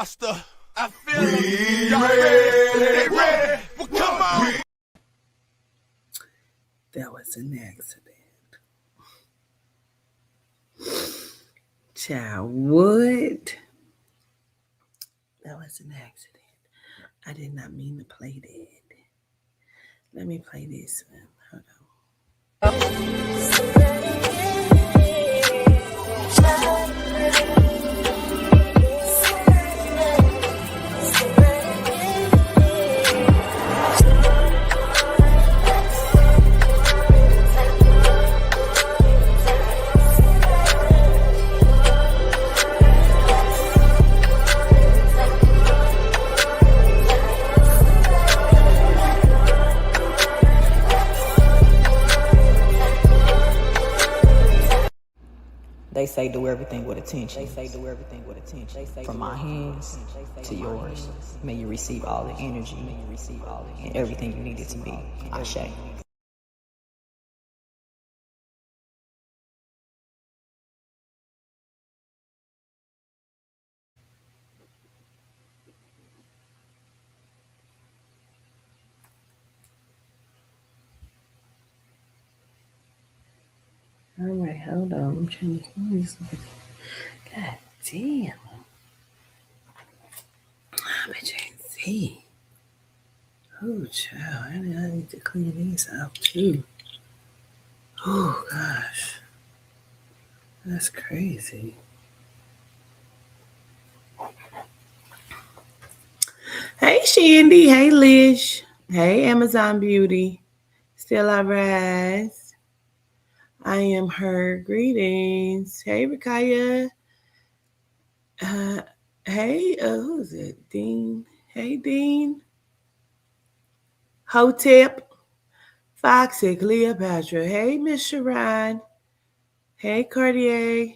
roster. I feel it. Y'all ready? They ready. Well, come on. That was an accident. Child, what? That was an accident. I did not mean to play that. Let me play this one. Hold on. They say do everything with attention. From my hands to yours. May you receive all the energy and everything you need it to be. Ashe. All right, hold on. I'm trying to find this. God damn. I bet you ain't see. Oh, child. I need to clean these out, too. Oh, gosh. That's crazy. Hey, Shandy. Hey, Lish. Hey, Amazon Beauty. Still I rise. I am her. Greetings. Hey, Rakaya. Hey, who's it? Dean. Hey, Dean. Hotep. Foxy, Cleopatra. Hey, Miss Sharon. Hey, Cartier.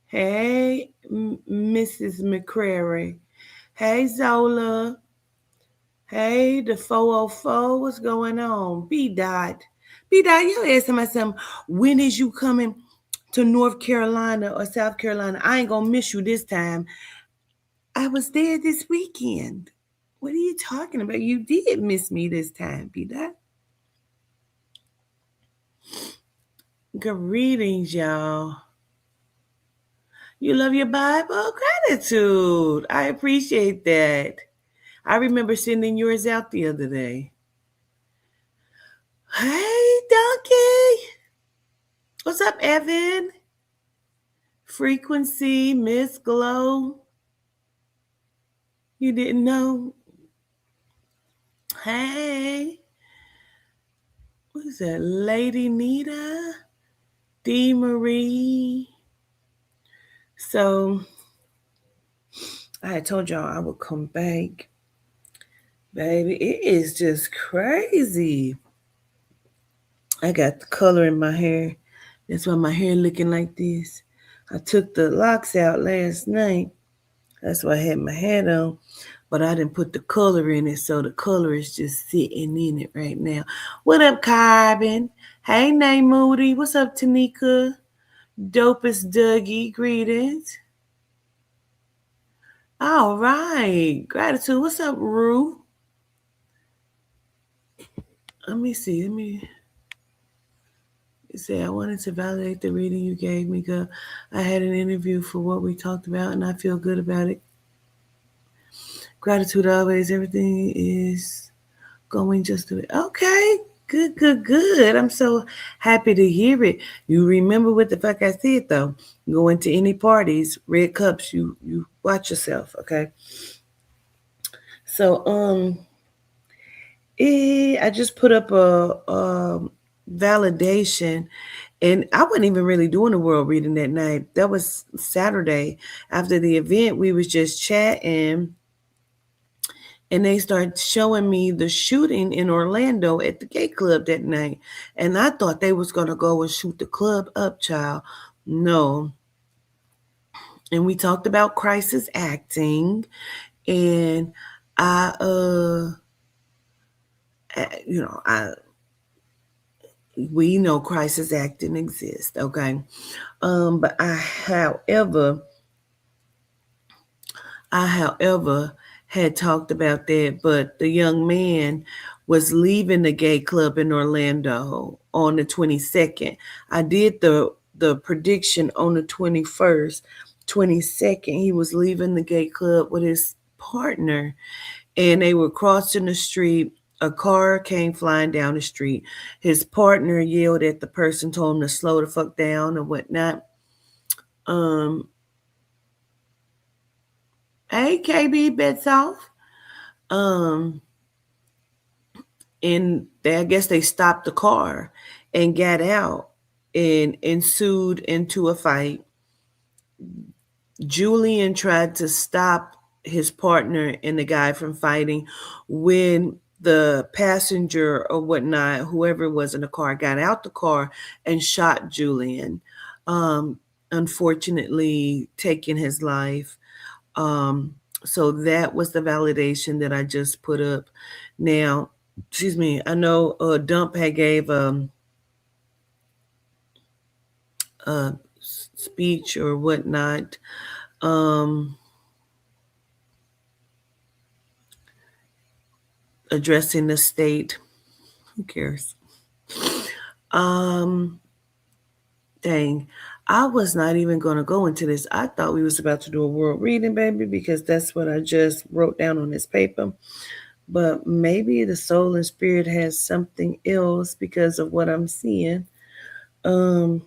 Hey, Mrs. McCrary. Hey, Zola. Hey, the 404. What's going on? B-Dot. B-Dot, you asking myself, when is you coming to North Carolina or South Carolina? I ain't going to miss you this time. I was there this weekend. What are you talking about? You did miss me this time, B-Dot. Greetings, y'all. You love your Bible? Gratitude. I appreciate that. I remember sending yours out the other day. Hey, Donkey. What's up, Evan? Frequency, Miss Glow. You didn't know? Hey. What's that? Lady Nita? D. Marie. So, I had told y'all I would come back. Baby, it is just crazy. I got the color in my hair. That's why my hair looking like this. I took the locks out last night. That's why I had my hat on. But I didn't put the color in it, so the color is just sitting in it right now. What up, Carbon? Hey, Nay Moody. What's up, Tanika? Dopest Dougie. Greetings. All right. Gratitude. What's up, Rue? Let me see. Say I wanted to validate the reading you gave me, girl. I had an interview for what we talked about, and I feel good about it. Gratitude always. Everything is going just the way. Okay. Good. I'm so happy to hear it. You remember what the fuck I said, though. Going to any parties, red cups, you watch yourself, okay? So, I just put up a validation, and I wasn't even really doing a world reading that night. That was Saturday after the event. We was just chatting, and they started showing me the shooting in Orlando at the gay club that night, and I thought they was gonna go and shoot the club up, child. No. And we talked about crisis acting, and we know crisis acting exists, okay? But however, I, however, had talked about that, but the young man was leaving the gay club in Orlando on the 22nd. I did the prediction on the 21st. 22nd, he was leaving the gay club with his partner, and they were crossing the street. A car came flying down the street. His partner yelled at the person, told him to slow the fuck down and whatnot. Um, hey, KB Betsoff. Um, and I guess they stopped the car and got out and ensued into a fight. Julian tried to stop his partner and the guy from fighting when the passenger or whatnot, whoever was in the car, got out the car and shot Julian, um, unfortunately taking his life. So that was the validation that I just put up. Now, excuse me, I know Dump had gave a speech or whatnot. Addressing the state. Who cares? Um, Dang. I was not even going to go into this. I thought we was about to do a world reading, baby, because that's what I just wrote down on this paper. But maybe the soul and spirit has something else because of what I'm seeing. Um,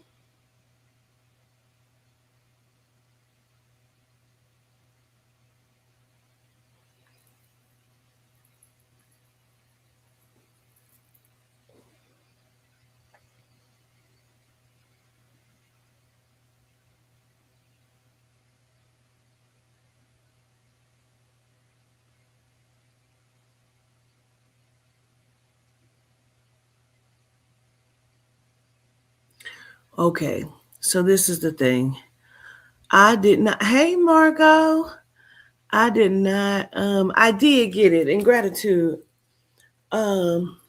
okay, so this is the thing. I did not. Hey, Margot. I did not. I did get it in gratitude. Um,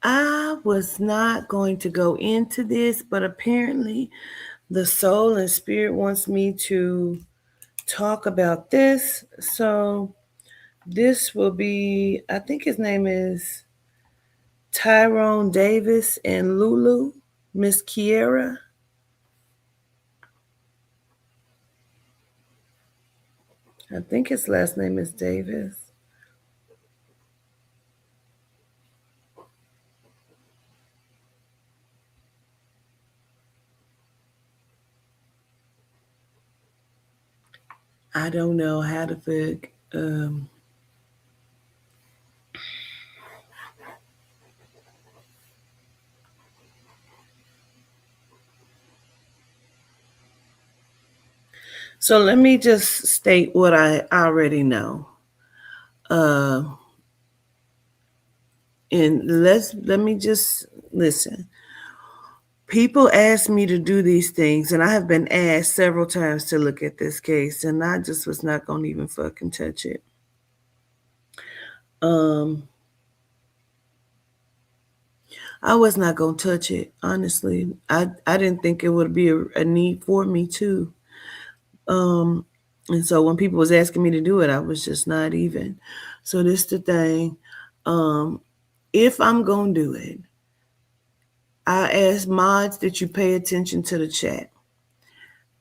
I was not going to go into this, but apparently the soul and spirit wants me to talk about this. So this will be, I think his name is Tyrone Davis and LuLu, Miss Kiera. I think his last name is Davis. I don't know how to put. So let me just state what I already know. Uh, and let me just listen. People ask me to do these things, and I have been asked several times to look at this case, and I just was not gonna even fucking touch it. I was not gonna touch it, honestly. I didn't think it would be a need for me to. And so when people was asking me to do it, I was just not even. So this the thing. If I'm gonna do it, I ask mods that you pay attention to the chat.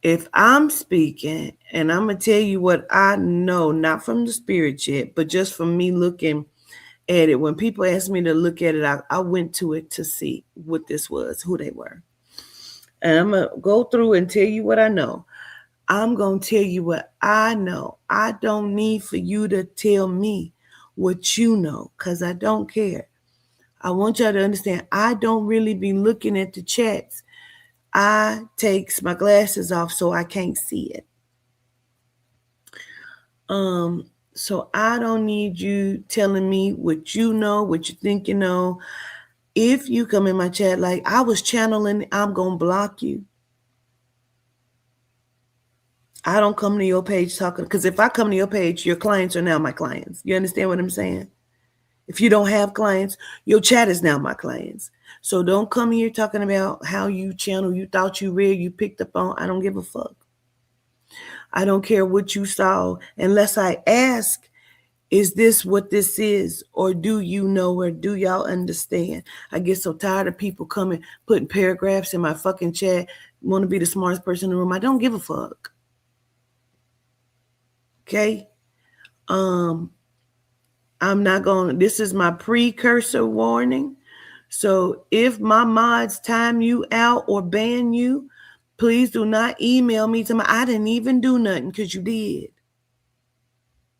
If I'm speaking and I'm gonna tell you what I know, not from the spirit yet, but just from me looking at it. When people asked me to look at it, I went to it to see what this was, who they were. And I'm gonna go through and tell you what I know. I'm gonna tell you what I know. I don't need for you to tell me what you know, because I don't care. I want y'all to understand I don't really be looking at the chats. I takes my glasses off so I can't see it. So I don't need you telling me what you know, what you think you know. If you come in my chat like I was channeling, I'm gonna block you. I don't come to your page talking, because if I come to your page, your clients are now my clients. You understand what I'm saying? If you don't have clients, your chat is now my clients. So don't come here talking about how you channel, you thought you read, you picked up on. I don't give a fuck. I don't care what you saw unless I ask, is this what this is? Or do you know, or do y'all understand? I get so tired of people coming, putting paragraphs in my fucking chat, want to be the smartest person in the room. I don't give a fuck. Okay? I'm not going to, this is my precursor warning. So if my mods time you out or ban you, please do not email me to I didn't even do nothing, because you did.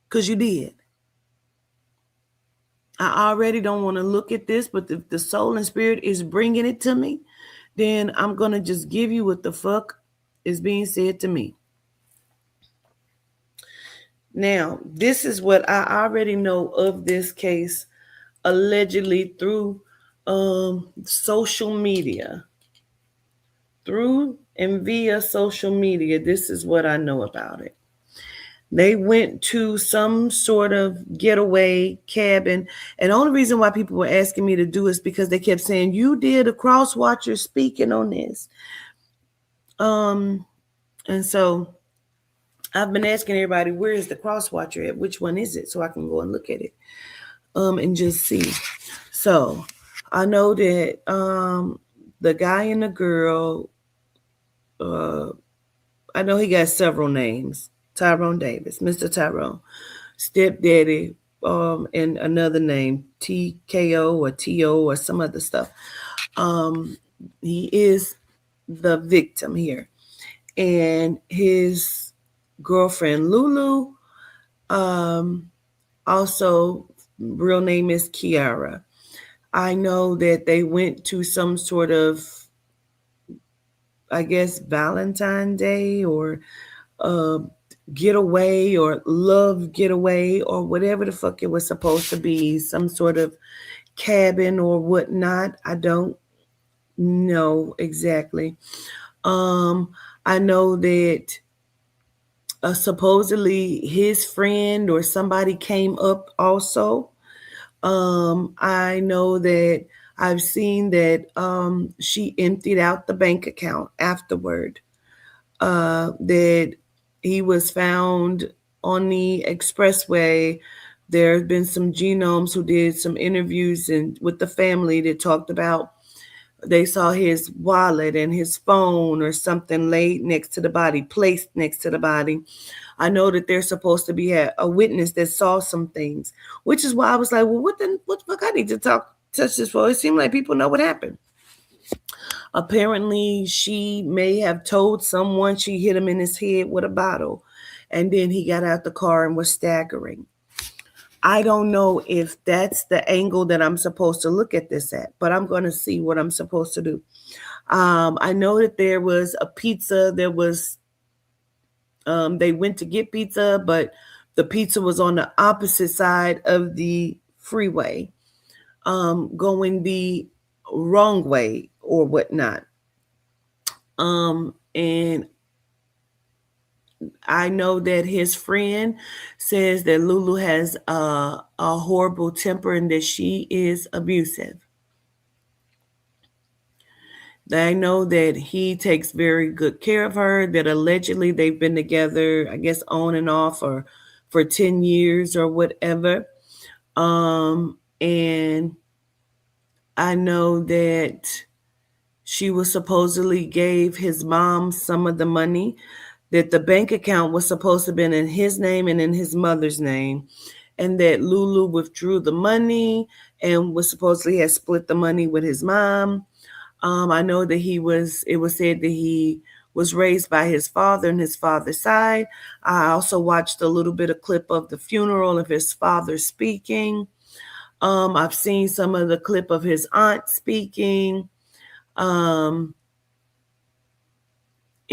Because you did. I already don't want to look at this, but if the soul and spirit is bringing it to me, then I'm going to just give you what the fuck is being said to me. Now, this is what I already know of this case, allegedly through social media. Through and via social media, this is what I know about it. They went to some sort of getaway cabin. And the only reason why people were asking me to do is because they kept saying, you did a cross watcher speaking on this. And so I've been asking everybody, where is the cross watcher at? Which one is it? So I can go and look at it and just see. So I know that the guy and the girl, I know he got several names. Tyrone Davis, Mr. Tyrone, stepdaddy, and another name, TKO or TO or some other stuff. He is the victim here. And his girlfriend, LuLu, also, real name is Kiara. I know that they went to some sort of, I guess, Valentine's Day or getaway or love getaway or whatever the fuck it was supposed to be, some sort of cabin or whatnot. I don't know exactly. I know that supposedly his friend or somebody came up also. I know that I've seen that she emptied out the bank account afterward. That he was found on the expressway. There have been some genomes who did some interviews and with the family that talked about they saw his wallet and his phone or something laid next to the body, placed next to the body. I know that there's supposed to be a witness that saw some things, which is why I was like, well, what the fuck I need to touch this for? It seemed like people know what happened. Apparently, she may have told someone she hit him in his head with a bottle, and then he got out the car and was staggering. I don't know if that's the angle that I'm supposed to look at this at, but I'm going to see what I'm supposed to do. I know that there was a pizza. There was, they went to get pizza, but the pizza was on the opposite side of the freeway, going the wrong way or whatnot. And I know that his friend says that LuLu has a horrible temper and that she is abusive. I know that he takes very good care of her, that allegedly they've been together, I guess, on and off or for 10 years or whatever. And I know that she was supposedly gave his mom some of the money, that the bank account was supposed to have been in his name and in his mother's name, and that LuLu withdrew the money and was supposedly had split the money with his mom. I know that it was said that he was raised by his father and his father's side. I also watched a little bit of clip of the funeral of his father speaking. I've seen some of the clip of his aunt speaking.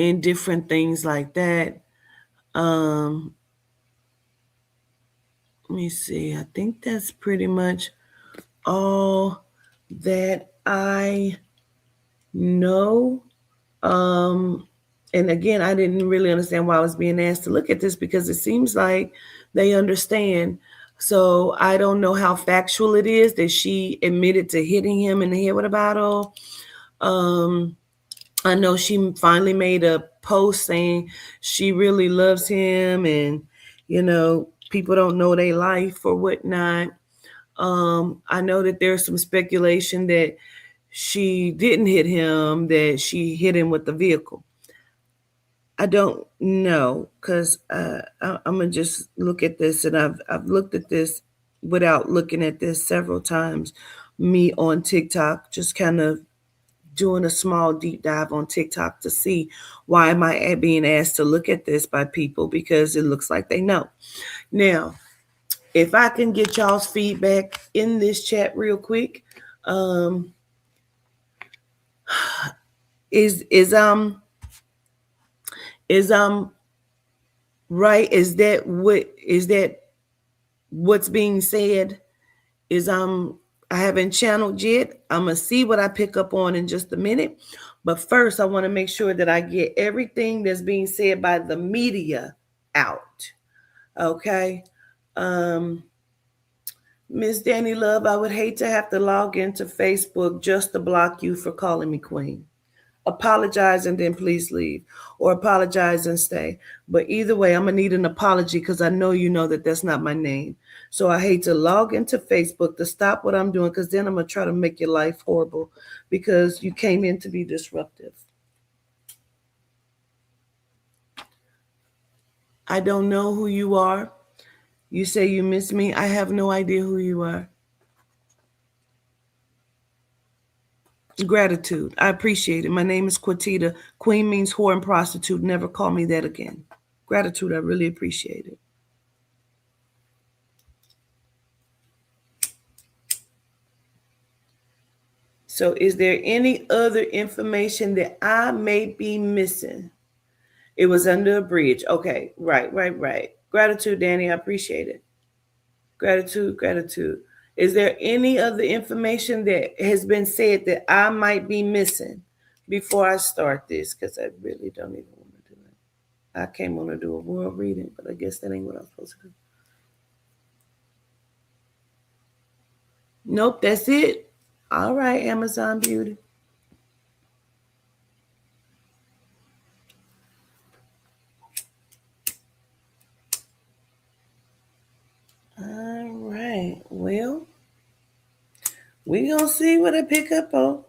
And different things like that. Let me see. I think that's pretty much all that I know. And again, I didn't really understand why I was being asked to look at this because it seems like they understand. So I don't know how factual it is that she admitted to hitting him in the head with a bottle. I know she finally made a post saying she really loves him, and people don't know their life or whatnot. I know that there's some speculation that she didn't hit him, that she hit him with the vehicle. I don't know, because I'm gonna just look at this, and I've looked at this without looking at this several times. Me on TikTok, just kind of doing a small deep dive on TikTok to see why am I being asked to look at this by people, because it looks like they know. Now, if I can get y'all's feedback in this chat real quick, um, is is right? Is that what's being said? Is I haven't channeled yet. I'm gonna see what I pick up on in just a minute. But first, I want to make sure that I get everything that's being said by the media out. Okay. Miss Danny Love, I would hate to have to log into Facebook just to block you for calling me queen. Apologize and then please leave, or apologize and stay. But either way, I'm gonna need an apology, because I know you know that that's not my name. So I hate to log into Facebook to stop what I'm doing, because then I'm gonna try to make your life horrible because you came in to be disruptive. I don't know who you are. You say you miss me. I have no idea who you are. Gratitude. I appreciate it. My name is Quatita. Queen means whore and prostitute. Never call me that again. Gratitude. I really appreciate it. So is there any other information that I may be missing? It was under a bridge. Okay. Right. Gratitude, Danny. I appreciate it. Gratitude. Is there any other information that has been said that I might be missing before I start this? Because I really don't even want to do it. I came on to do a world reading, but I guess that ain't what I'm supposed to do. Nope, that's it. All right, Amazon Beauty. All right. Well, we gonna see what I pick up on.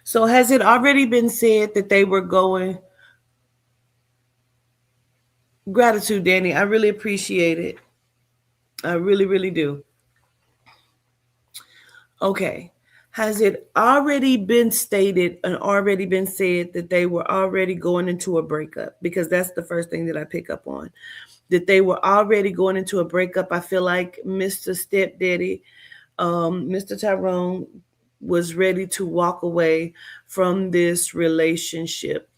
So has it already been said that they were going? Gratitude, Danny. I really appreciate it. I really, really do. Okay. Has it already been stated and already been said that they were already going into a breakup? Because that's the first thing that I pick up on. That they were already going into a breakup. I feel like Mr. Stepdaddy, Mr. Tyrone, was ready to walk away from this relationship.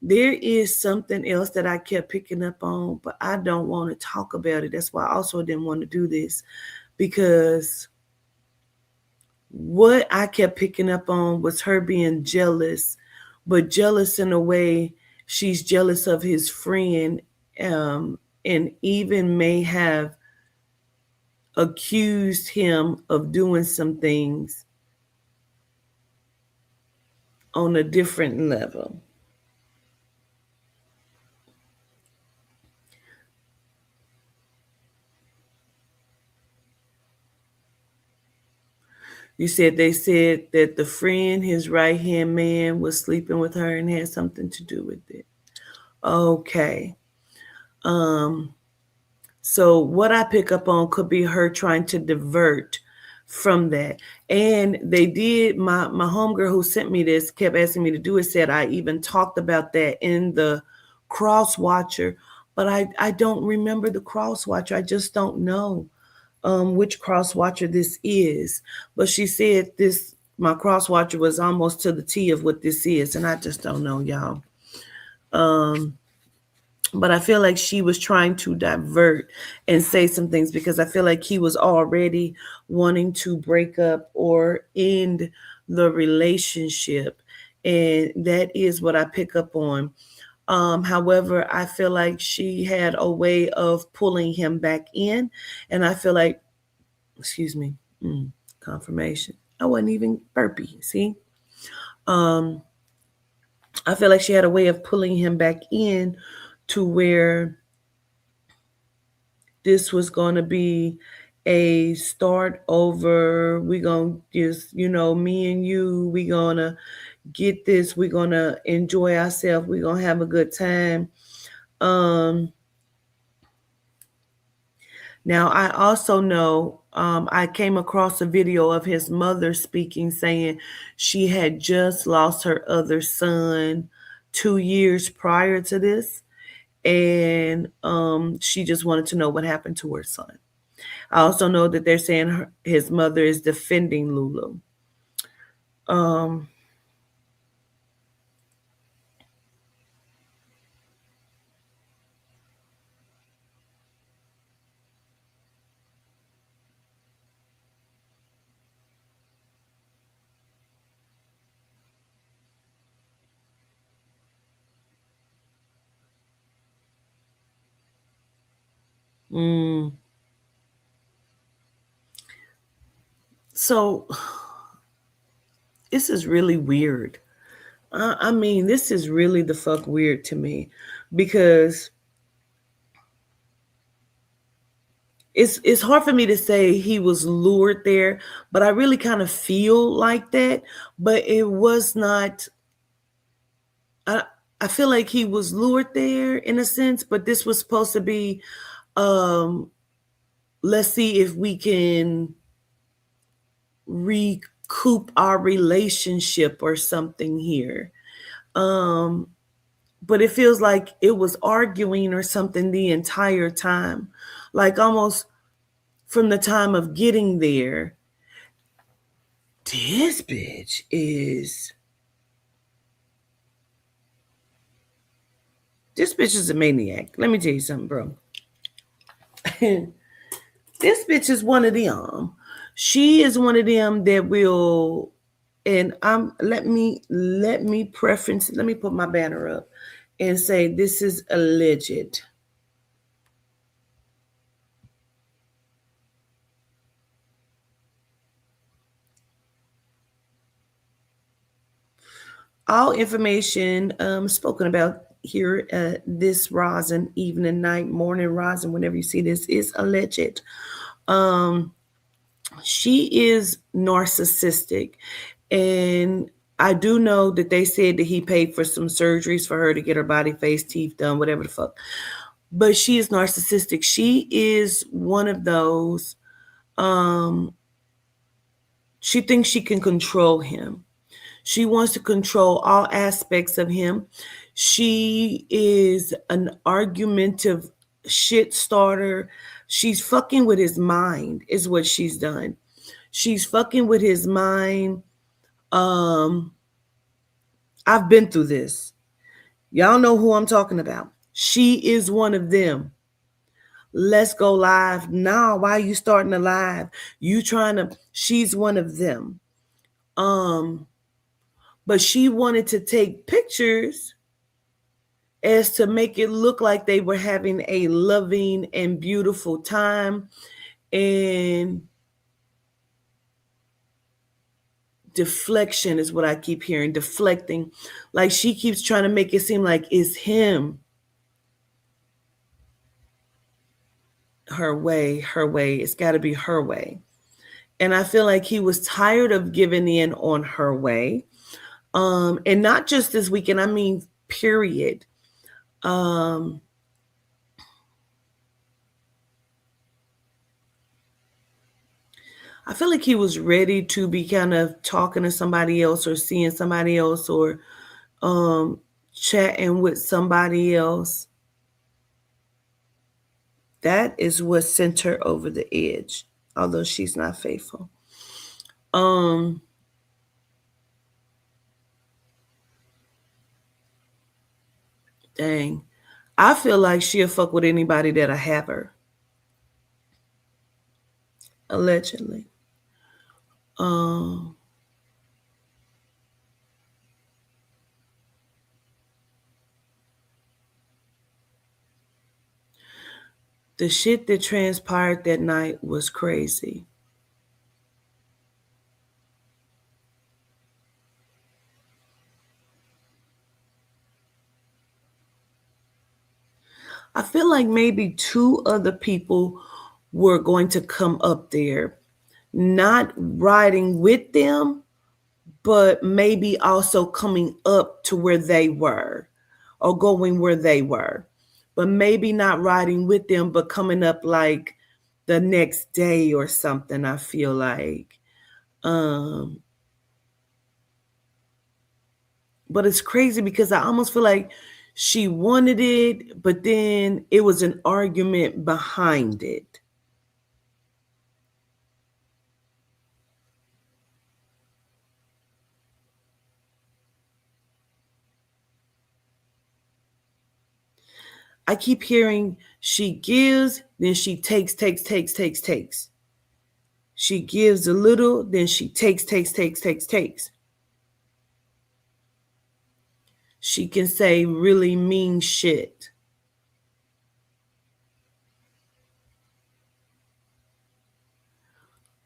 There is something else that I kept picking up on, but I don't want to talk about it. That's why I also didn't want to do this, because what I kept picking up on was her being jealous, but jealous in a way she's jealous of his friend, and even may have accused him of doing some things on a different level. You said they said that the friend, his right hand man, was sleeping with her and had something to do with it. Okay. So what I pick up on could be her trying to divert from that. And they did, my homegirl who sent me this kept asking me to do it, said I even talked about that in the cross watcher, but I don't remember the cross watcher. I just don't know which cross watcher this is. But she said my cross watcher was almost to the T of what this is, and I just don't know, y'all. Um, but I feel like she was trying to divert and say some things because I feel like he was already wanting to break up or end the relationship. And that is what I pick up on. However, I feel like she had a way of pulling him back in. And I feel like, excuse me, confirmation. I wasn't even burpy. See? Um, I feel like she had a way of pulling him back in to where this was going to be a start over. We're going to just, me and you, we're going to get this. We're going to enjoy ourselves. We're going to have a good time. Um, Now, I also know I came across a video of his mother speaking, saying she had just lost her other son 2 years prior to this. And she just wanted to know what happened to her son. I also know that they're saying his mother is defending LuLu. Um, mm, so this is really weird. I mean, this is really the fuck weird to me because it's hard for me to say he was lured there, but I really kind of feel like that. But it was not. I I feel like he was lured there in a sense, but this was supposed to be. Um, let's see if we can recoup our relationship or something here. Um, but it feels like it was arguing or something the entire time, like almost from the time of getting there. This bitch is a maniac. Let me tell you something, bro. This bitch is one of them. She is one of them that will, and let me preference, let me put my banner up and say this is alleged. All information spoken about here this rosin, evening, night, morning rosin, whenever you see this, is alleged. Um, she is narcissistic, and I do know that they said that he paid for some surgeries for her to get her body, face, teeth done, whatever the fuck. But she is narcissistic. She is one of those. Um, she thinks she can control him. She wants to control all aspects of him. She is an argumentative shit starter. She's fucking with his mind, is what she's done. She's fucking with his mind. Um, I've been through this. Y'all know who I'm talking about. She is one of them. Let's go live. Now, why are you starting a live? You trying to, she's one of them. But she wanted to take pictures as to make it look like they were having a loving and beautiful time. And deflection is what I keep hearing, deflecting. Like she keeps trying to make it seem like it's him. Her way, her way. It's got to be her way. And I feel like he was tired of giving in on her way. And not just this weekend, I mean, period. I feel like he was ready to be kind of talking to somebody else or seeing somebody else or chatting with somebody else. That is what sent her over the edge, although she's not faithful. Dang. I feel like she'll fuck with anybody that'll have her. Allegedly. Um, the shit that transpired that night was crazy. I feel like maybe two other people were going to come up there, not riding with them, but maybe also coming up to where they were or going where they were, but maybe not riding with them, but coming up like the next day or something. I feel like, um, but it's crazy because I almost feel like she wanted it, but then it was an argument behind it. I keep hearing she gives, then she takes. She gives a little, then she takes. She can say really mean shit.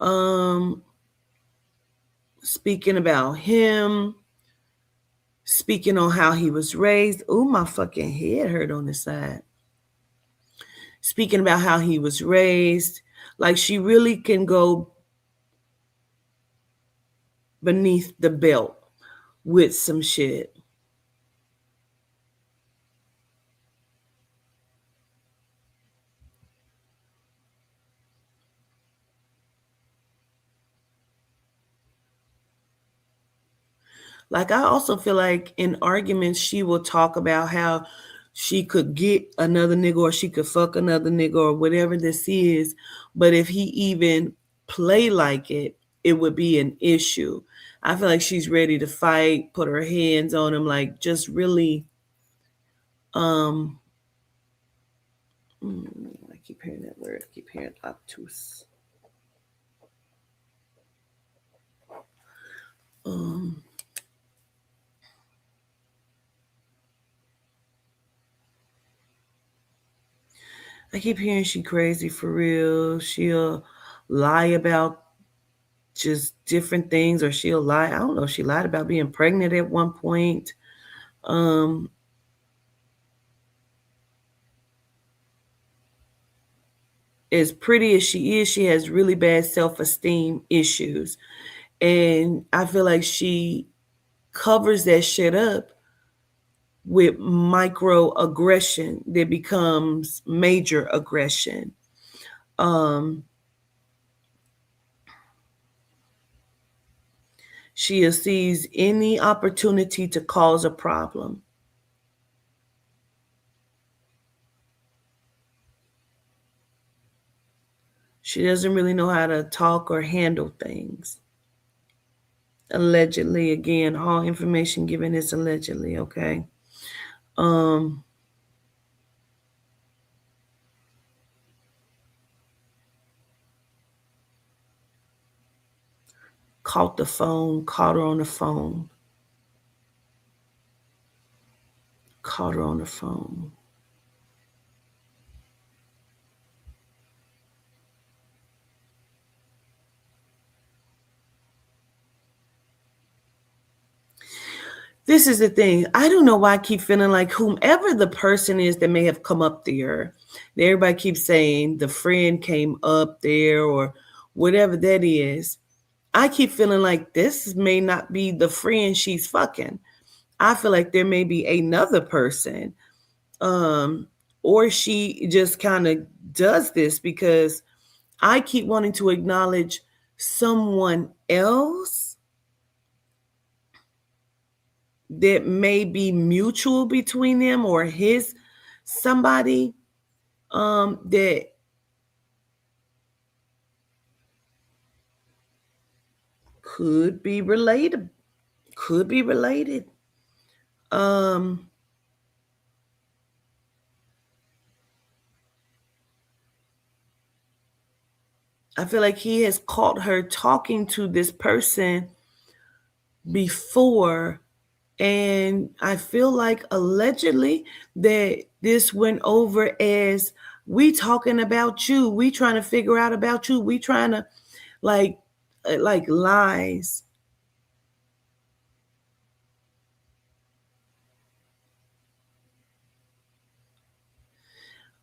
Um, Speaking about him, speaking on how he was raised. Ooh, my fucking head hurt on this side. Speaking about how he was raised. Like she really can go beneath the belt with some shit. Like I also feel like in arguments she will talk about how she could get another nigga or she could fuck another nigga or whatever this is, but if he even play like it, it would be an issue. I feel like she's ready to fight, put her hands on him, like just really um I keep hearing that word. I keep hearing obtuse. Um I keep hearing she crazy for real. She'll lie about just different things, or she'll lie. I don't know. She lied about being pregnant at one point. Um, as pretty as she has really bad self-esteem issues. And I feel like she covers that shit up with microaggression that becomes major aggression. Um, she sees any opportunity to cause a problem. She doesn't really know how to talk or handle things. Allegedly, again, all information given is allegedly, okay? Um, Caught the phone, caught her on the phone, caught her on the phone. This is the thing. I don't know why I keep feeling like whomever the person is that may have come up there, everybody keeps saying the friend came up there or whatever that is. I keep feeling like this may not be the friend she's fucking. I feel like there may be another person. Um, or she just kind of does this because I keep wanting to acknowledge someone else that may be mutual between them or his somebody that could be related, could be related. um I feel like he has caught her talking to this person before. And I feel like allegedly that this went over as we talking about you. We trying to figure out about you. We trying to like lies.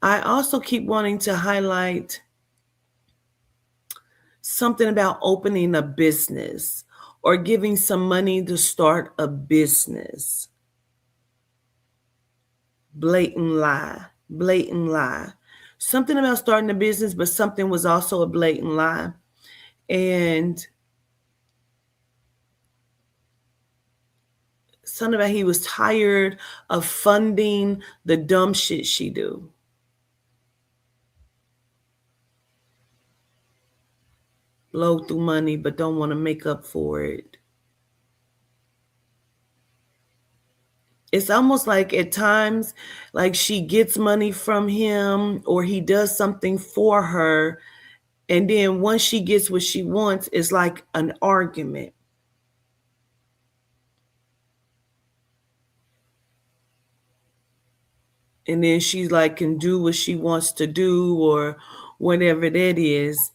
I also keep wanting to highlight something about opening a business or giving some money to start a business. Blatant lie. Blatant lie. Something about starting a business, but something was also a blatant lie. And something about he was tired of funding the dumb shit she do. Blow through money, but don't want to make up for it. It's almost like at times, like she gets money from him or he does something for her. And then once she gets what she wants, it's like an argument. And then she's like can do what she wants to do or whatever that is.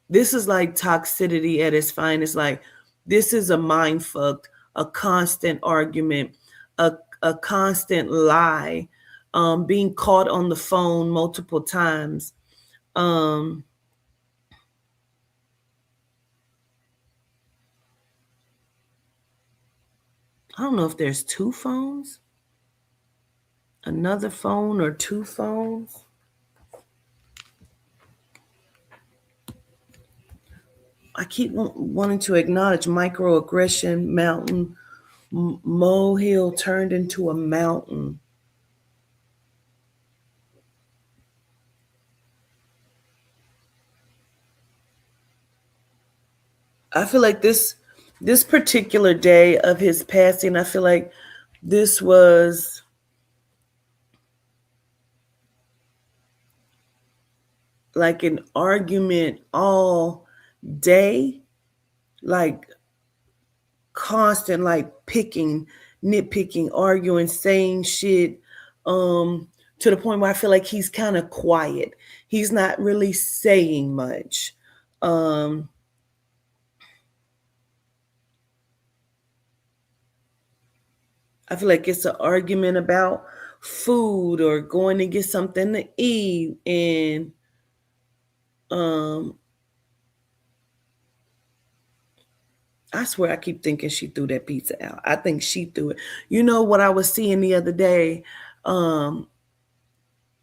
This is like toxicity at its finest. Like this is a mind fuck, a constant argument, a constant lie, being caught on the phone multiple times. I don't know if there's two phones, another phone or two phones. I keep wanting to acknowledge microaggression mountain, molehill turned into a mountain. I feel like this particular day of his passing, I feel like this was like an argument all day, like constant, like picking, nitpicking, arguing, saying shit, to the point where I feel like he's kind of quiet. He's not really saying much. I feel like it's an argument about food or going to get something to eat. And I swear I keep thinking she threw that pizza out. I think she threw it. You know what I was seeing the other day? I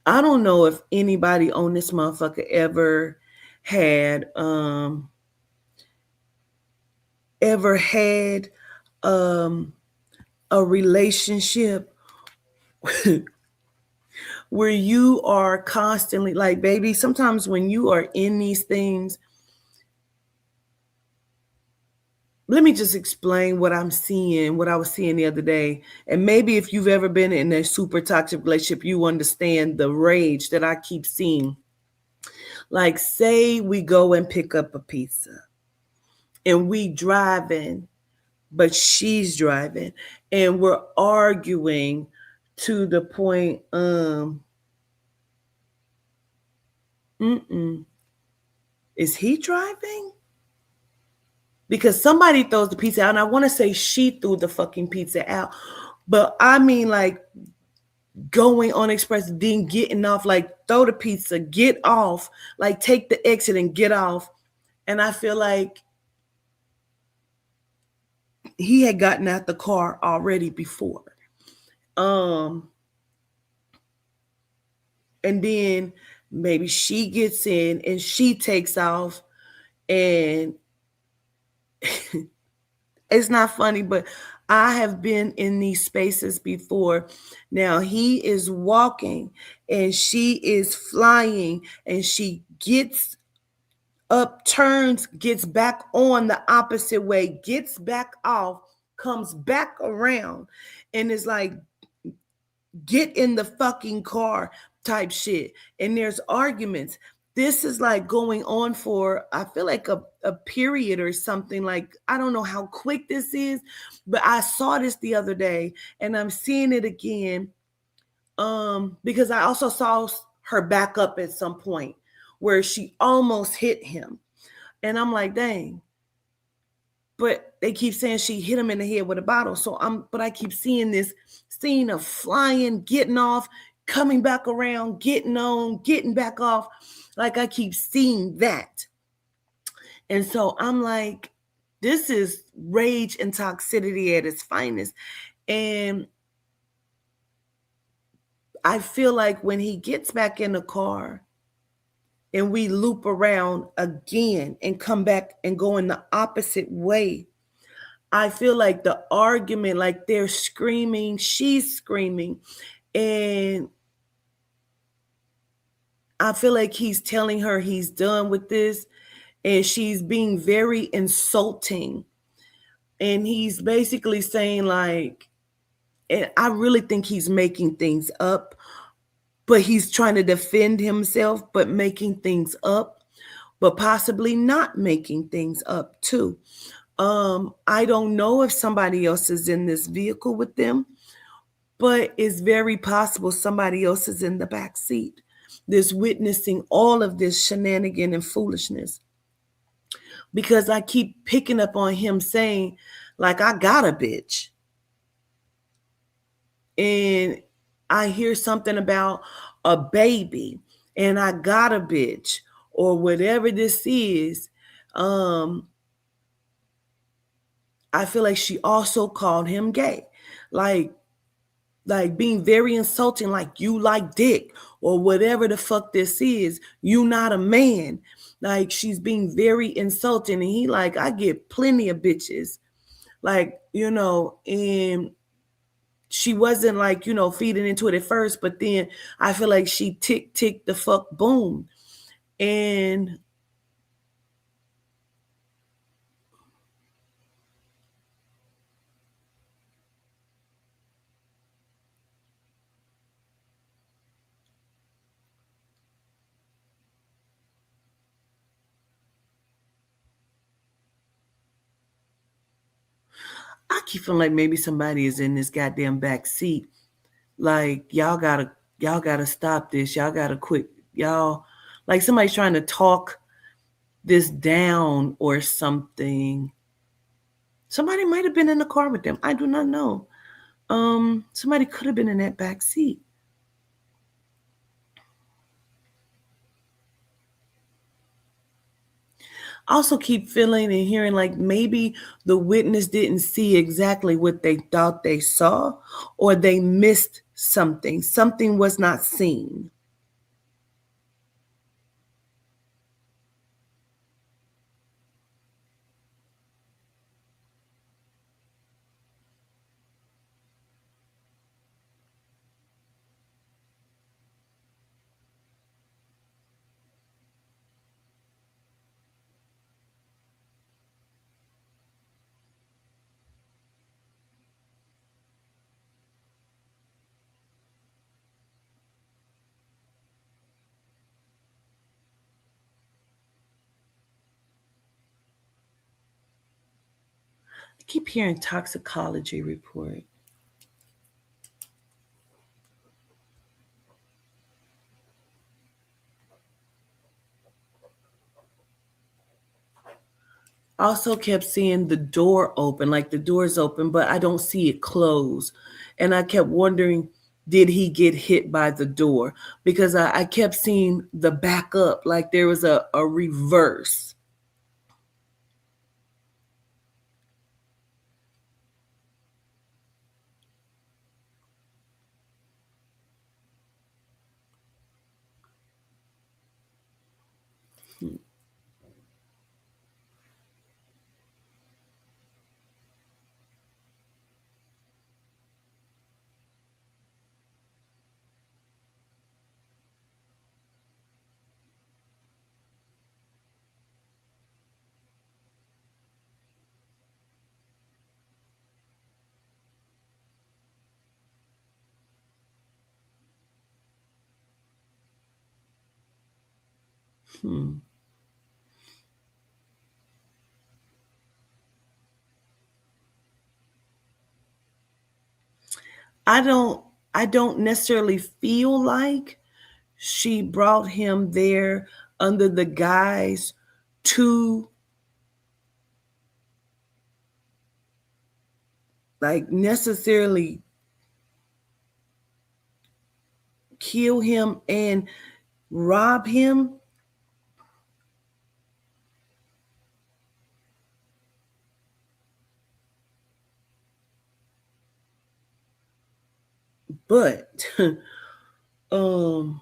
don't know if anybody on this motherfucker ever had a relationship where you are constantly like, baby, sometimes when you are in these things, let me just explain what I'm seeing, what I was seeing the other day. And maybe if you've ever been in a super toxic relationship, you understand the rage that I keep seeing. Like, say we go and pick up a pizza and we driving, but she's driving and we're arguing to the point, is he driving? Because somebody throws the pizza out, and I want to say she threw the fucking pizza out. But I mean, like, going on express, then getting off, like, throw the pizza, get off, like, take the exit and get off. And I feel like he had gotten out the car already before. And then maybe she gets in and she takes off, and it's not funny, but I have been in these spaces before. Now he is walking and she is flying and she gets up, turns, gets back on the opposite way, gets back off, comes back around, and is like, get in the fucking car type shit. And there's arguments. this is like going on for, I feel like a period or something. Like, I don't know how quick this is, but I saw this the other day and I'm seeing it again. Because I also saw her back up at some point where she almost hit him. And I'm like, dang. But they keep saying she hit him in the head with a bottle. But I keep seeing this scene of flying, getting off, coming back around, getting on, getting back off. Like, I keep seeing that. And so I'm like, this is rage and toxicity at its finest. And I feel like when he gets back in the car and we loop around again and come back and go in the opposite way, I feel like the argument, like they're screaming, she's screaming, and I feel like he's telling her he's done with this, and she's being very insulting. And he's basically saying, like, and I really think he's making things up, but he's trying to defend himself, but making things up, but possibly not making things up too. I don't know if somebody else is in this vehicle with them, but it's very possible somebody else is in the back seat that's witnessing all of this shenanigan and foolishness. Because I keep picking up on him saying, like, I got a bitch. And I hear something about a baby and I got a bitch or whatever this is. I feel like she also called him gay. Like being very insulting, like you like dick or whatever the fuck this is. You not a man. Like, she's being very insulting. And he like, I get plenty of bitches. Like, and she wasn't like, feeding into it at first, but then I feel like she tick the fuck boom. And I keep feeling like maybe somebody is in this goddamn back seat. Like, y'all gotta stop this. Y'all gotta quit. Y'all, like, somebody's trying to talk this down or something. Somebody might have been in the car with them. I do not know. Somebody could have been in that back seat. I also keep feeling and hearing like maybe the witness didn't see exactly what they thought they saw, or they missed something. Something was not seen. I keep hearing toxicology report. I also kept seeing the door open, like the door's open, but I don't see it close. And I kept wondering, did he get hit by the door? Because I kept seeing the back up, like there was a reverse. Hmm. I don't I don't necessarily feel like she brought him there under the guise to like necessarily kill him and rob him, but um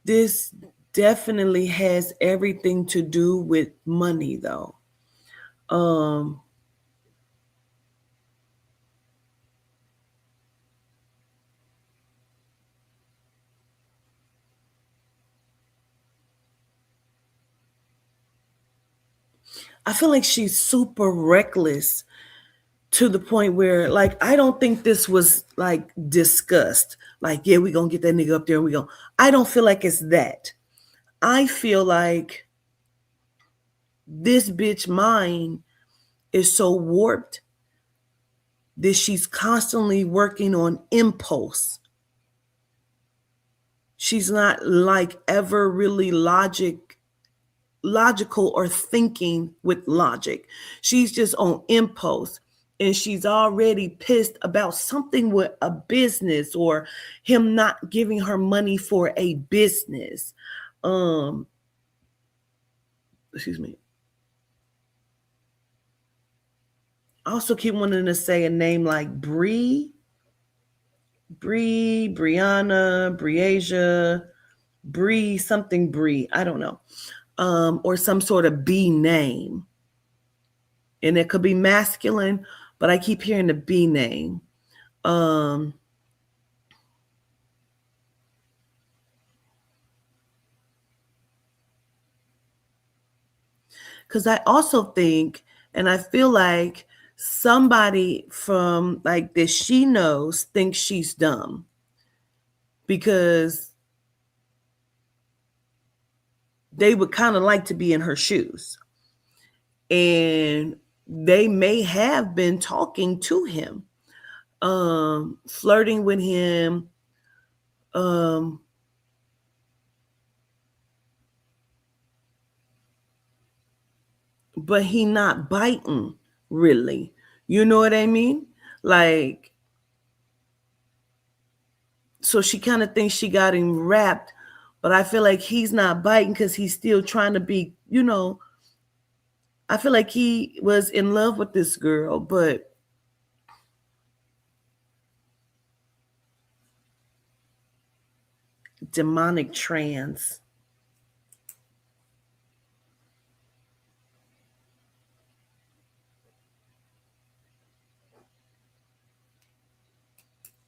this definitely has everything to do with money though. Um I feel like she's super reckless to the point where like I don't think this was like discussed. Like, yeah, we gonna get that nigga up there and we go. I don't feel like it's that. I feel like this bitch mind is so warped that she's constantly working on impulse. She's not like ever really logical or thinking with logic. She's just on impulse and she's already pissed about something with a business or him not giving her money for a business. Um excuse me. I also keep wanting to say a name like Brianna, Briasia, Bree, something Bree. I don't know. Or some sort of B name. And it could be masculine, but I keep hearing the B name. Um, because I also think, and I feel like somebody from like that she knows thinks she's dumb because they would kind of like to be in her shoes. And they may have been talking to him, flirting with him, um, but he not biting really. You know what I mean? Like, so she kind of thinks she got him wrapped, but I feel like he's not biting because he's still trying to be, I feel like he was in love with this girl, but demonic trance.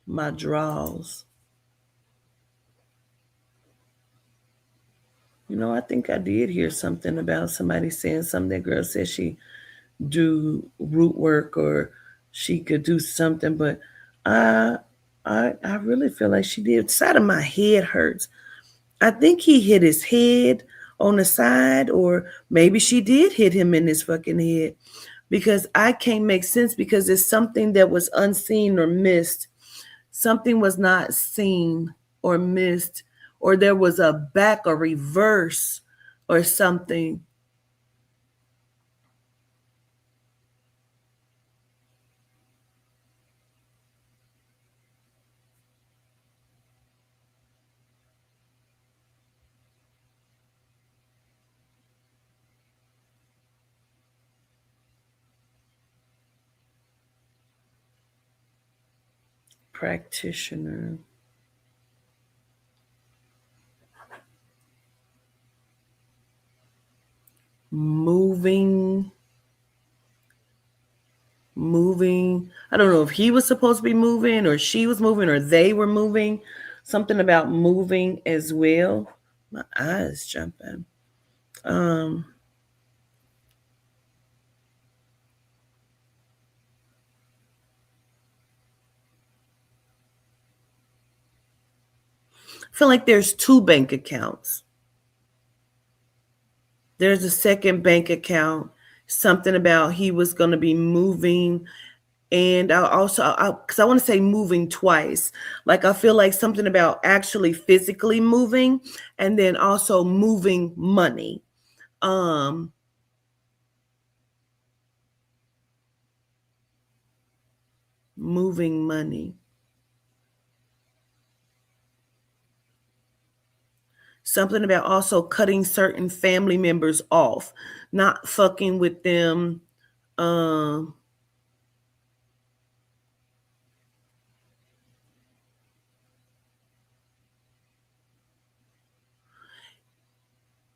My draws. I think I did hear something about somebody saying something. That girl said she do root work or she could do something, but I I really feel like she did. The side of my head hurts. I think he hit his head on the side, or maybe she did hit him in his fucking head because I can't make sense because it's something that was unseen or missed. Something was not seen or missed, or there was a back or reverse or something. Practitioner. Moving. Moving. I don't know if he was supposed to be moving or she was moving or they were moving. Something about moving as well. My eyes jumping. Um, I feel like there's two bank accounts. There's a second bank account, something about he was going to be moving. And I also, because I want to say moving twice. Like I feel like something about actually physically moving and then also moving money. Um, moving money. Something about also cutting certain family members off, not fucking with them. Um,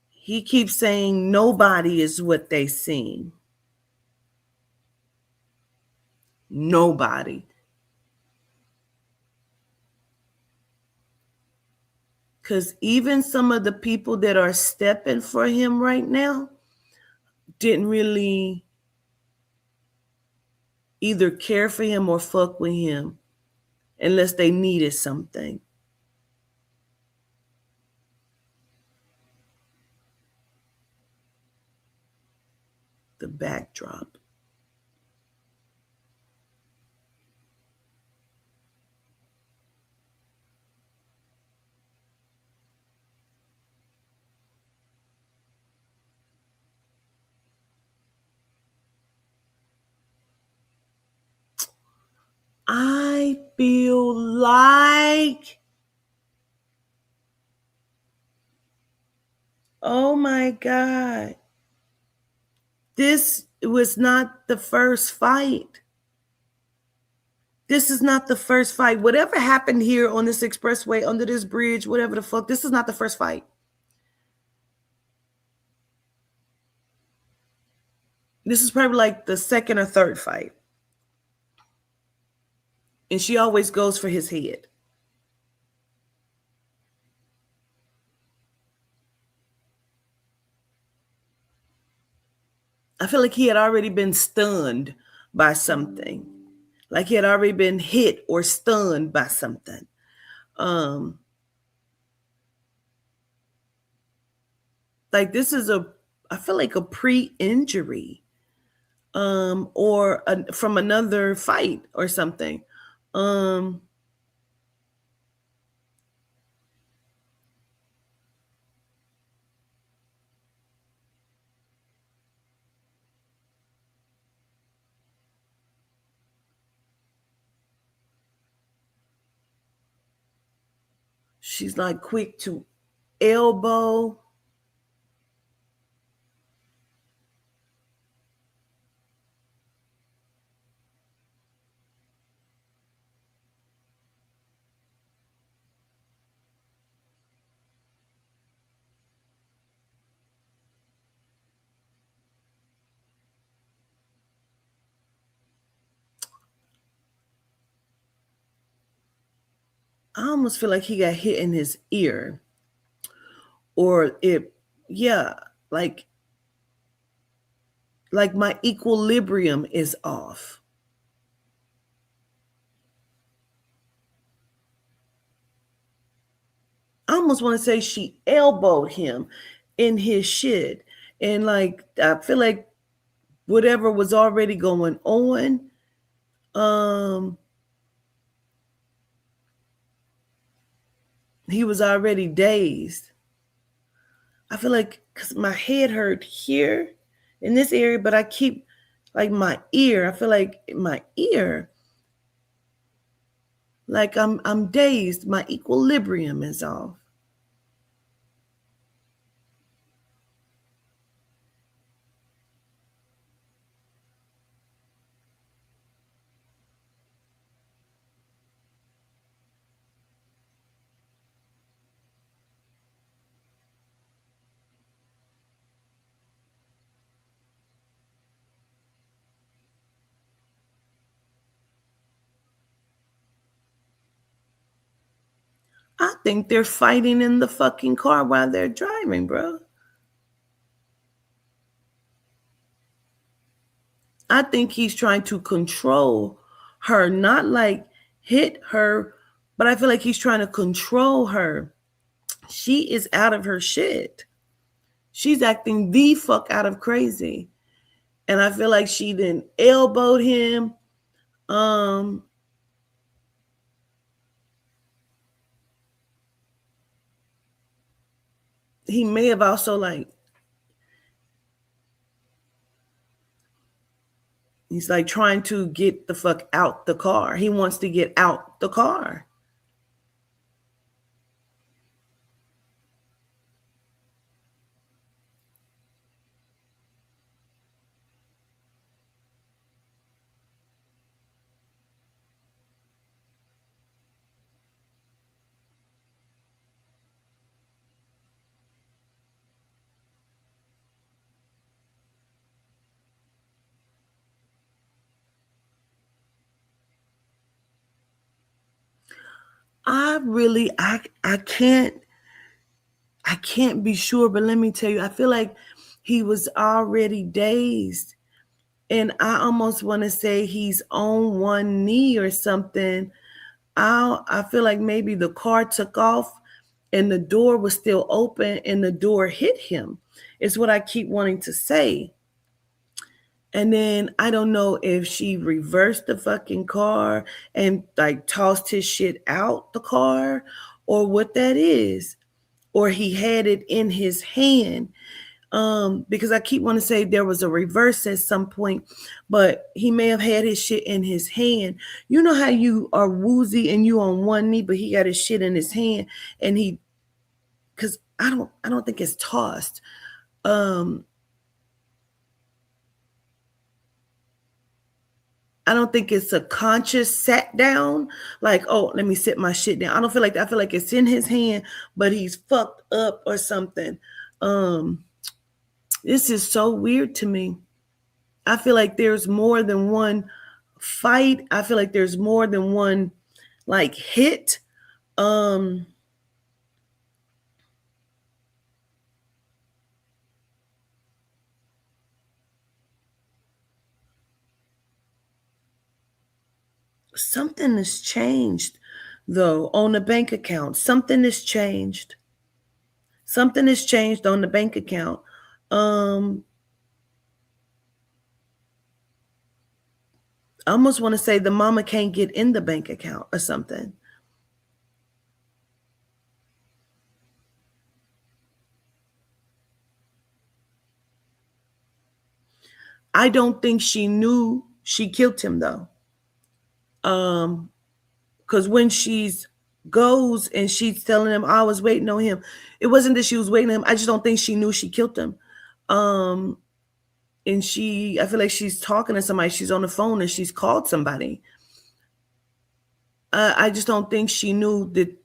he keeps saying nobody is what they seem. Nobody. Because even some of the people that are stepping for him right now didn't really either care for him or fuck with him unless they needed something. The backdrop. I feel like, oh my God, this was not the first fight. This is not the first fight. Whatever happened here on this expressway, under this bridge, whatever the fuck, this is not the first fight. This is probably like the second or third fight. And she always goes for his head. I feel like he had already been stunned by something. Like he had already been hit or stunned by something. Like this is I feel like a pre-injury, or from another fight or something. She's like quick to elbow. I almost feel like he got hit in his ear, or it, yeah, like my equilibrium is off. I almost want to say she elbowed him in his shit. And like, I feel like whatever was already going on, he was already dazed. I feel like because my head hurt here in this area, but I keep like my ear. I feel like my ear, like I'm dazed. My equilibrium is off. I think they're fighting in the fucking car while they're driving, bro. I think he's trying to control her, not like hit her, but I feel like he's trying to control her. She is out of her shit. She's acting the fuck out of crazy. And I feel like she then elbowed him. He may have also like, he's like trying to get the fuck out the car. He wants to get out the car. I can't be sure, but let me tell you, I feel like he was already dazed. And I almost want to say he's on one knee or something. I feel like maybe the car took off and the door was still open and the door hit him. It's what I keep wanting to say. And then I don't know if she reversed the fucking car and like tossed his shit out the car or what that is. Or he had it in his hand. Because I keep wanting to say there was a reverse at some point, but he may have had his shit in his hand. You know how you are woozy and you on one knee, but he got his shit in his hand and because I don't think it's tossed. I don't think it's a conscious sat down, like, oh, let me sit my shit down. I don't feel like that. I feel like it's in his hand, but he's fucked up or something. This is so weird to me. I feel like there's more than one fight. I feel like there's more than one like hit. Something has changed though on the bank account. Something has changed. Something has changed on the bank account. I almost want to say the mama can't get in the bank account or something. I don't think she knew she killed him though. Because when she's goes and she's telling him I was waiting on him, it wasn't that she was waiting on him. I just don't think she knew she killed him. And I feel like she's talking to somebody. She's on the phone and she's called somebody. I just don't think she knew that,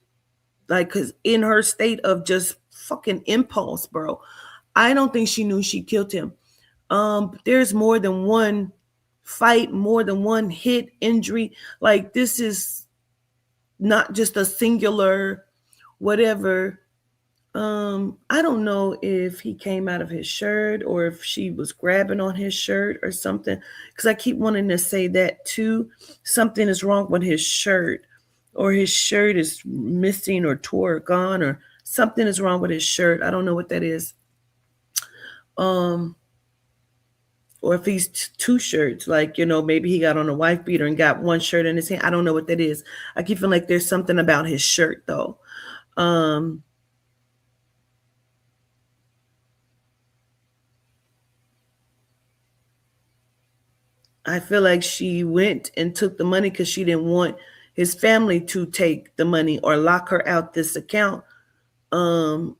like, because in her state of just fucking impulse, bro, I don't think she knew she killed him. There's more than one fight, more than one hit, injury. Like, this is not just a singular whatever. I don't know if he came out of his shirt or if she was grabbing on his shirt or something, because I keep wanting to say that too. Something is wrong with his shirt, or his shirt is missing or tore or gone, or something is wrong with his shirt. I don't know what that is. Or if he's two shirts, like, maybe he got on a wife beater and got one shirt in his hand. I don't know what that is. I keep feeling like there's something about his shirt though. I feel like she went and took the money because she didn't want his family to take the money or lock her out this account. But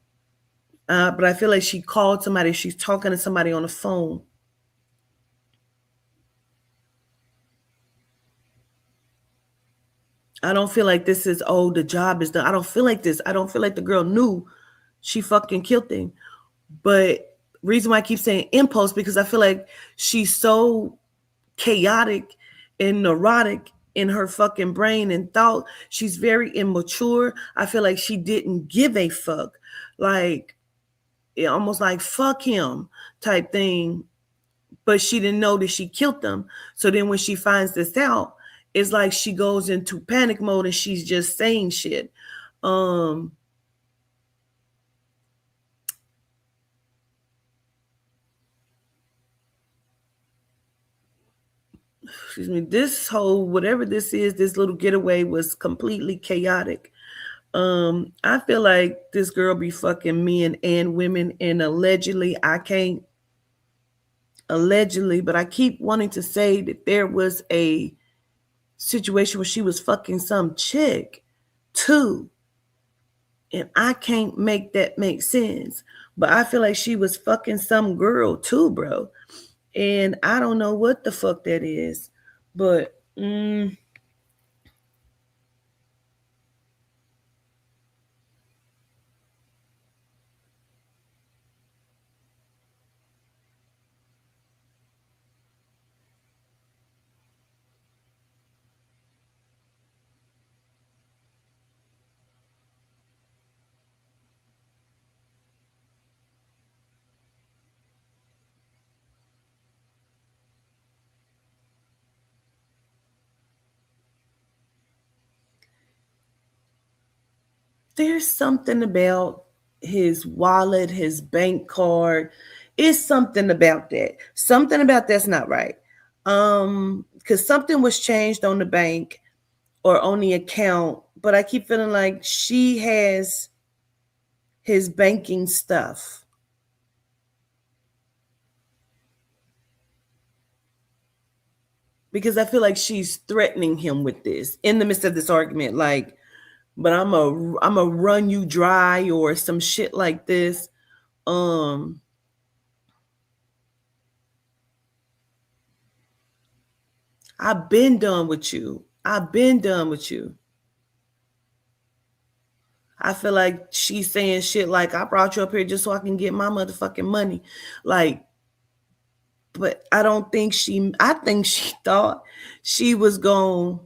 I feel like she called somebody. She's talking to somebody on the phone. I don't feel like this is, oh, the job is done. I don't feel like this. I don't feel like the girl knew she fucking killed him. But reason why I keep saying impulse, because I feel like she's so chaotic and neurotic in her fucking brain and thought. She's very immature. I feel like she didn't give a fuck. Like, almost like fuck him type thing. But she didn't know that she killed them. So then when she finds this out, it's like she goes into panic mode and she's just saying shit. Excuse me, this whole whatever this is, this little getaway was completely chaotic. I feel like this girl be fucking men and women, and allegedly, I can't allegedly, but I keep wanting to say that there was a situation where she was fucking some chick too. And I can't make that make sense. But I feel like she was fucking some girl too, bro. And I don't know what the fuck that is. But there's something about his wallet, his bank card. It's something about that. Something about that's not right. Because something was changed on the bank or on the account, but I keep feeling like she has his banking stuff. Because I feel like she's threatening him with this in the midst of this argument. Like, but I'm a run you dry or some shit like this. I've been done with you. I've been done with you. I feel like she's saying shit like, I brought you up here just so I can get my motherfucking money. Like, but I think she thought she was going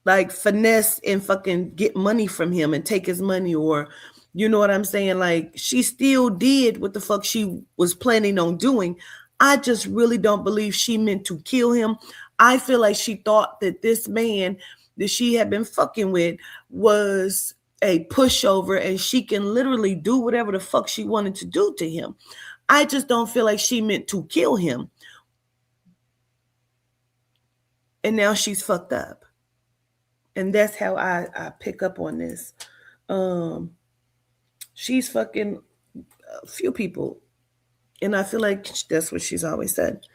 like finesse and fucking get money from him and take his money, or you know what I'm saying? Like, she still did what the fuck she was planning on doing. I just really don't believe she meant to kill him. I feel like she thought that this man that she had been fucking with was a pushover and she can literally do whatever the fuck she wanted to do to him. I just don't feel like she meant to kill him. And now she's fucked up. And that's how I pick up on this. She's fucking a few people. And I feel like that's what she's always said.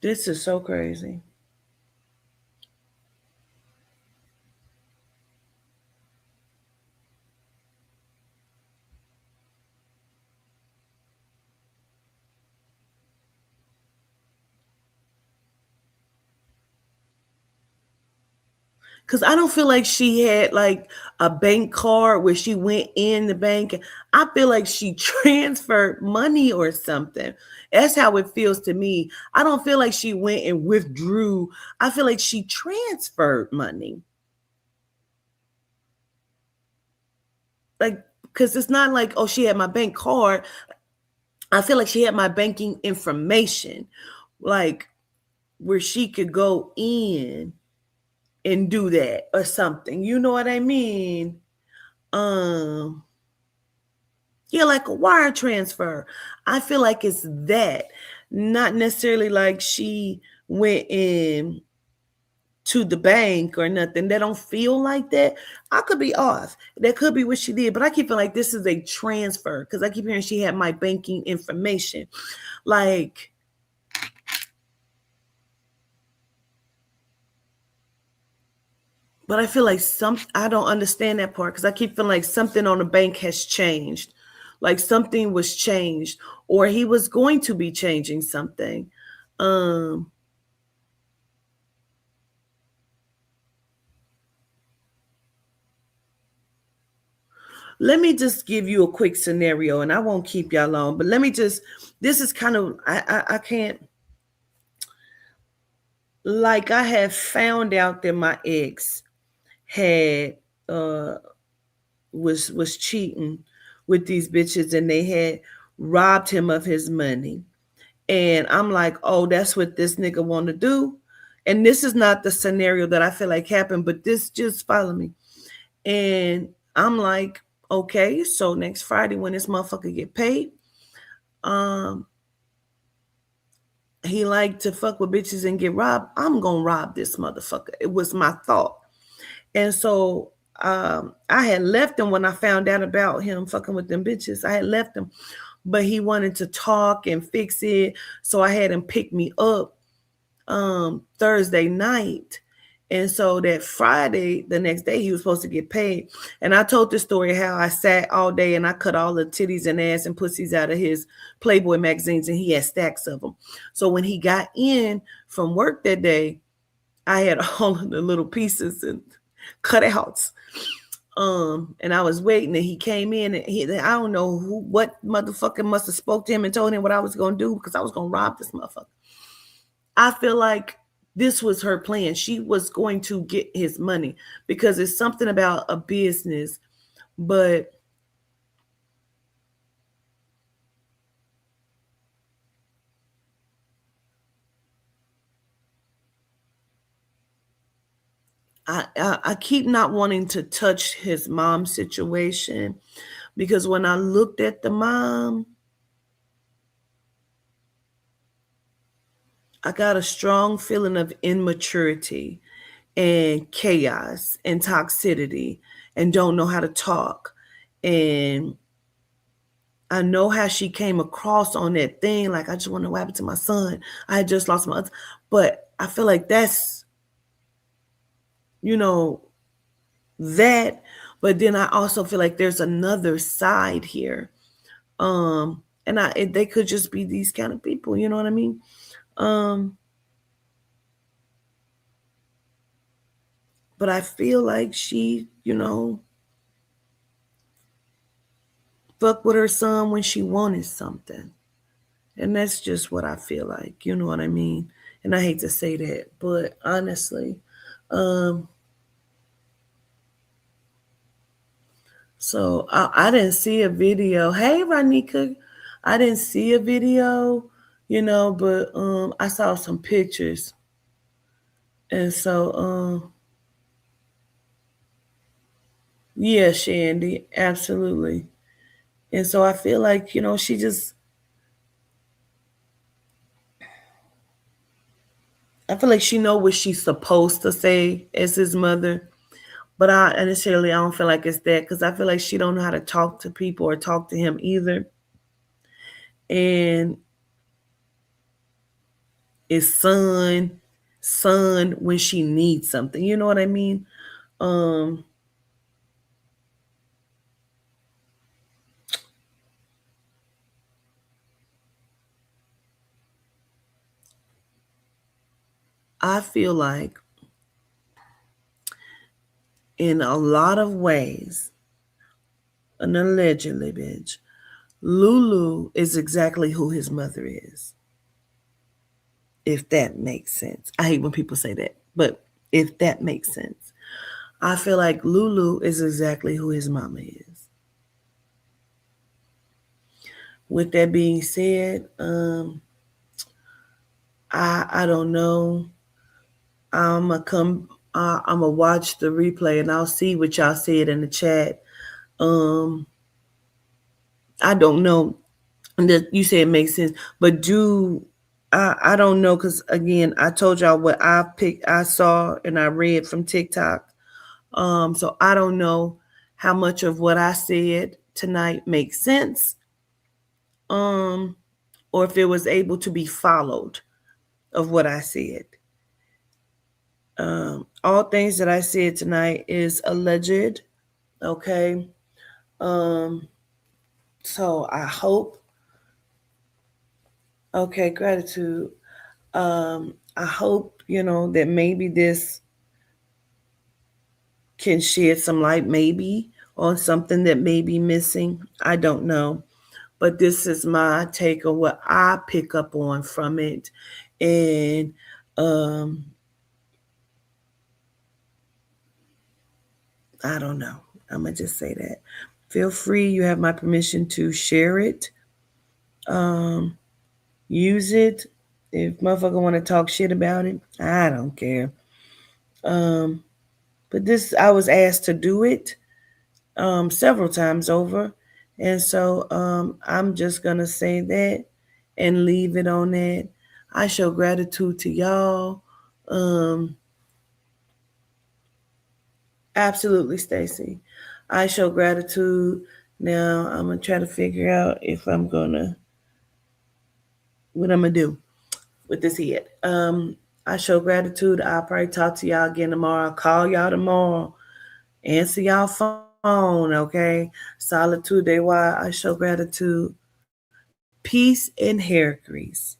This is so crazy. Cause I don't feel like she had like a bank card where she went in the bank. I feel like she transferred money or something. That's how it feels to me. I don't feel like she went and withdrew. I feel like she transferred money. Like, because it's not like, oh, she had my bank card. I feel like she had my banking information, like where she could go in and do that or something. You know what I mean? Yeah, like a wire transfer. I feel like it's that, not necessarily like she went in to the bank or nothing. That don't feel like that. I could be off. That could be what she did, but I keep feeling like this is a transfer because I keep hearing she had my banking information. Like, but I feel like I don't understand that part because I keep feeling like something on the bank has changed. Like something was changed, or he was going to be changing something. Um, let me just give you a quick scenario, and I won't keep y'all long, but let me just, this is kind of, I can't, like, I have found out that my ex had, uh, was cheating with these bitches, and they had robbed him of his money. And I'm like, oh, that's what this nigga want to do. And this is not the scenario that I feel like happened, but this just follow me. And I'm like, okay, so next Friday when this motherfucker get paid, um, he like to fuck with bitches and get robbed. I'm gonna rob this motherfucker. It was my thought. And so I had left him when I found out about him fucking with them bitches. I had left him, but he wanted to talk and fix it. So I had him pick me up Thursday night. And so that Friday, the next day, he was supposed to get paid. And I told the story how I sat all day and I cut all the titties and ass and pussies out of his Playboy magazines, and he had stacks of them. So when he got in from work that day, I had all of the little pieces and cutouts. And I was waiting, and he came in, and I don't know what motherfucker must have spoke to him and told him what I was gonna do, because I was gonna rob this motherfucker. I feel like this was her plan. She was going to get his money because it's something about a business, but I keep not wanting to touch his mom situation, because when I looked at the mom, I got a strong feeling of immaturity and chaos and toxicity and don't know how to talk. And I know how she came across on that thing. Like, I just want to know what happened to my son. I had just lost my other, but I feel like that's, you know, that. But then I also feel like there's another side here. And they could just be these kind of people, you know what I mean? But I feel like she, fucked with her son when she wanted something. And that's just what I feel like, you know what I mean? And I hate to say that, but honestly, so I didn't see a video. Hey, Ranika, I didn't see a video, but I saw some pictures. And so, yeah, Shandy, absolutely. And so I feel like, she just, I feel like she know what she's supposed to say as his mother. But I don't feel like it's that, because I feel like she don't know how to talk to people or talk to him either. And it's son when she needs something. You know what I mean? I feel like in a lot of ways, and allegedly, bitch, LuLu is exactly who his mother is. If that makes sense. I hate when people say that, but if that makes sense. I feel like LuLu is exactly who his mama is. With that being said, I don't know. I'm gonna watch the replay and I'll see what y'all said in the chat. I don't know. You say it makes sense, but I don't know, because again, I told y'all what I saw and I read from TikTok. So I don't know how much of what I said tonight makes sense, or if it was able to be followed of what I said. All things that I said tonight is alleged. Okay. So I hope. Okay, gratitude. I hope, that maybe this can shed some light, maybe, on something that may be missing. I don't know. But this is my take on what I pick up on from it. And um, I don't know. I'm going to just say that. Feel free. You have my permission to share it. Um, use it. If motherfucker want to talk shit about it, I don't care. Um, but this, I was asked to do it several times over. And so I'm just going to say that and leave it on that. I show gratitude to y'all. Um, absolutely, Stacy. I show gratitude. Now I'm going to try to figure out if I'm going to, what I'm going to do with this head. I show gratitude. I'll probably talk to y'all again tomorrow. I'll call y'all tomorrow. Answer y'all phone, okay? Solitude Day. Why I show gratitude. Peace and hair grease.